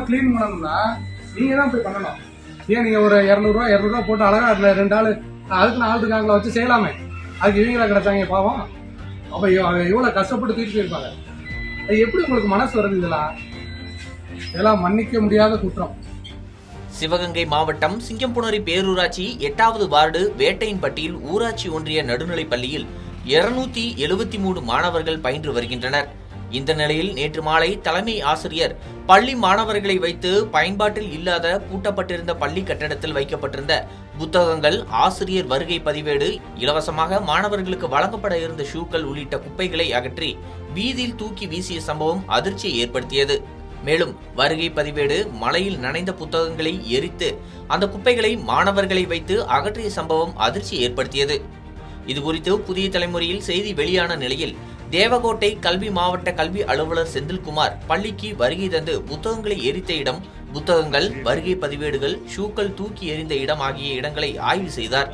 Clean பண்ணணும்னா நீங்க தான் போய் பண்ணணும். ஏன் நீங்க ஒரு 200 ரூபா போட்டு அழகா அதுல 2 ஆளு அதுக்கு ஆள் இருக்காங்களா வச்சு செய்யலாமே. அதுக்கு இவங்களா கிடைச்சாங்க பாவம். அப்ப இவ்வளவு கஷ்டப்பட்டு தூக்கிட்டு போயிருப்பாங்க. அது எப்படி உங்களுக்கு மனசு வருது? இதெல்லாம் மன்னிக்க முடியாத குற்றம். சிவகங்கை மாவட்டம் சிங்கம்புணரி பேரூராட்சி 8வது வார்டு வேட்டையன்பட்டியில் ஊராட்சி ஒன்றிய நடுநிலைப் பள்ளியில் 273 மாணவர்கள் பயின்று வருகின்றனர். இந்த நிலையில் நேற்று மாலை தலைமை ஆசிரியர் பள்ளி மாணவர்களை வைத்து பயன்பாட்டில் இல்லாத பூட்டப்பட்டிருந்த பள்ளி கட்டடத்தில் வைக்கப்பட்டிருந்த புத்தகங்கள், ஆசிரியர் வருகை பதிவேடு, இலவசமாக மாணவர்களுக்கு வழங்கப்பட இருந்த ஷூக்கள் உள்ளிட்ட குப்பைகளை அகற்றி வீதியில் தூக்கி வீசிய சம்பவம் அதிர்ச்சியை ஏற்படுத்தியது. மேலும் வருகை பதிவேடு, மழையில் நனைந்த புத்தகங்களை எரித்து அந்த குப்பைகளை மாணவர்களை வைத்து அகற்றிய சம்பவம் அதிர்ச்சி ஏற்படுத்தியது. இதுகுறித்து புதிய தலைமுறையில் செய்தி வெளியான நிலையில் தேவகோட்டை கல்வி மாவட்ட கல்வி அலுவலர் செந்தில்குமார் பள்ளிக்கு வருகை தந்து புத்தகங்களை எரித்த இடம், புத்தகங்கள், வருகை பதிவேடுகள், ஷூக்கள் தூக்கி எறிந்த இடம் ஆகிய இடங்களை ஆய்வு செய்தார்.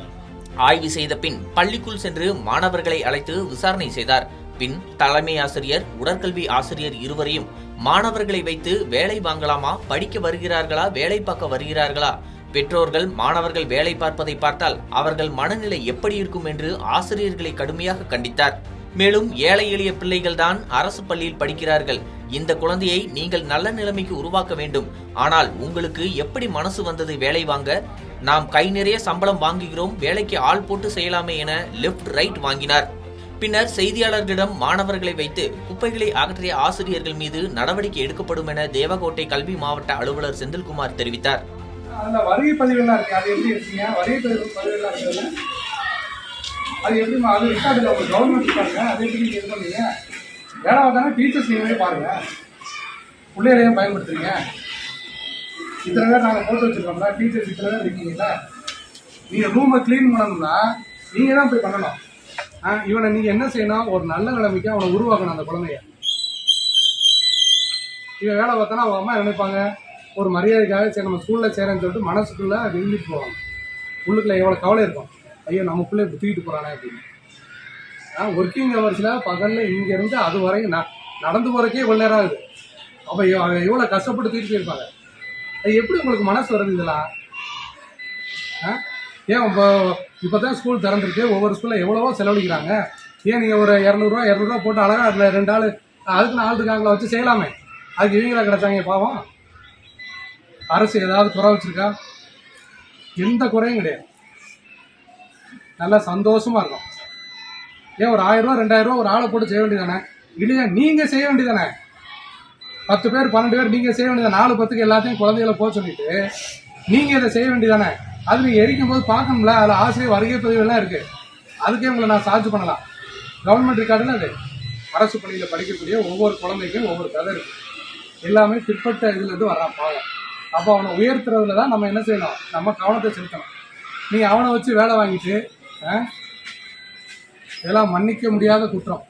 ஆய்வு செய்த பின் பள்ளிக்குள் சென்று மாணவர்களை அழைத்து விசாரணை செய்தார். பின் தலைமை ஆசிரியர், உடற்கல்வி ஆசிரியர் இருவரையும் மாணவர்களை வைத்து வேலை வாங்கலாமா, படிக்க வருகிறார்களா, வேலை பார்க்க வருகிறார்களா, பெற்றோர்கள் மாணவர்கள் வேலை பார்ப்பதை பார்த்தால் அவர்கள் மனநிலை எப்படி இருக்கும் என்று ஆசிரியர்களை கடுமையாக கண்டித்தார். மேலும் ஏழை எளிய பிள்ளைகள் தான் அரசு பள்ளியில் படிக்கிறார்கள். இந்த குழந்தையை நீங்கள் நல்ல நிலைமைக்கு உருவாக்க வேண்டும். ஆனால் உங்களுக்கு எப்படி மனசு வந்தது வேலை வாங்க? நாம் கை நிறைய சம்பளம் வாங்குகிறோம், வேலைக்கு ஆள் போட்டு செய்யலாமே என லெப்ட் ரைட் வாங்கினார். பின்னர் செய்தியாளர்களிடம் மாணவர்களை வைத்து குப்பைகளை அகற்றிய ஆசிரியர்கள் மீது நடவடிக்கை எடுக்கப்படும் என தேவகோட்டை கல்வி மாவட்ட அலுவலர் செந்தில்குமார் தெரிவித்தார். வருகை பதிவுலாம் இருக்கு, அது எப்படி இருக்கீங்க? வருகை பதிவுலாம் இருக்குல்ல, அது எப்படி? அது இருக்காது, கவர்மெண்ட் இருக்காங்க, அது எப்படி நீங்க இது பண்ணீங்க? வேலை பார்த்தாங்க டீச்சர்ஸ் நீங்களே பாருங்க, பிள்ளைகளையும் பயன்படுத்துறீங்க. இத்தனை பேர் நாங்கள் போட்டு வச்சிருக்கோம்ல, டீச்சர்ஸ் இத்தனை பேர் இருக்கீங்களா? நீங்க ரூமை கிளீன் பண்ணணும்னா நீங்க தான் போய் பண்ணணும். இவனை நீங்க என்ன செய்யணும்? ஒரு நல்ல நிலைமைக்கு அவனை உருவாக்கணும். அந்த குழந்தைய இவன் வேலை பார்த்தானா அவங்க அம்மா நினைப்பாங்க, ஒரு மரியாதைக்காக சரி நம்ம ஸ்கூல்ல சேரன்னு சொல்லிட்டு மனசுக்குள்ள விரும்பிட்டு போவாங்க. உள்ளுக்குள்ள எவ்வளவு கவலை இருக்கும், ஐயோ நம்ம பிள்ளை இப்படி தூக்கிட்டு போறானே அப்படின்னு. ஒர்க்கிங் ஹவர்ஸ்ல பகல்ல இங்க இருந்து அது வரையும் நடந்து போறதுக்கே இவ்வளவு நேரம் ஆகுது. அப்ப எவ்வளவு கஷ்டப்பட்டு தூக்கிட்டு போயிருப்பாங்க. அது எப்படி உங்களுக்கு மனசு வருது? இதெல்லாம் ஏன் இப்போதான் ஸ்கூல் திறந்துருக்கு, ஒவ்வொரு ஸ்கூலில் எவ்வளவோ செலவழிக்கிறாங்க. ஏன் நீங்கள் ஒரு 200 ரூபா போட்டு அழகாக அதில் 2 ஆள் அதுக்கு ஆள் இருக்காங்களா வச்சு செய்யலாமே. அதுக்கு இவங்களா கிடைச்சாங்க பாவம். அரசு ஏதாவது குறை வச்சிருக்கா? எந்த குறையும் கிடையாது. நல்லா சந்தோஷமா இருக்கும். ஏன் ஒரு 1000 ரூபா 2000 ரூபா ஒரு ஆளை போட்டு செய்ய வேண்டியதானே? இல்லையா நீங்கள் செய்ய வேண்டியதானே? 10 பேர் 12 பேர் நீங்கள் செய்ய வேண்டியதானே? 4 10க்கு எல்லாத்தையும் குழந்தைகளை போக சொல்லிட்டு நீங்கள் இதை செய்ய வேண்டியதானே? அது நீங்கள் எரிக்கும் போது பார்க்கணும்ல, அதில் ஆசிரியர் வருகை பதிவுலாம் இருக்குது. அதுக்கே உங்களை நான் சார்ஜ் பண்ணலாம். கவர்மெண்ட் இருக்காதுன்னு அது அரசு பள்ளியில் படிக்கக்கூடிய ஒவ்வொரு குழந்தைக்கும் ஒவ்வொரு கதை இருக்குது. எல்லாமே பிற்பட்ட இதுலேருந்து வர்றான் பாவம். அப்போ அவனை உயர்த்துறதுல தான் நம்ம என்ன செய்யணும்? நம்ம கவனத்தை செலுத்தணும். நீங்கள் அவனை வச்சு வேலை வாங்கிட்டு இதெல்லாம் மன்னிக்க முடியாத குற்றம்.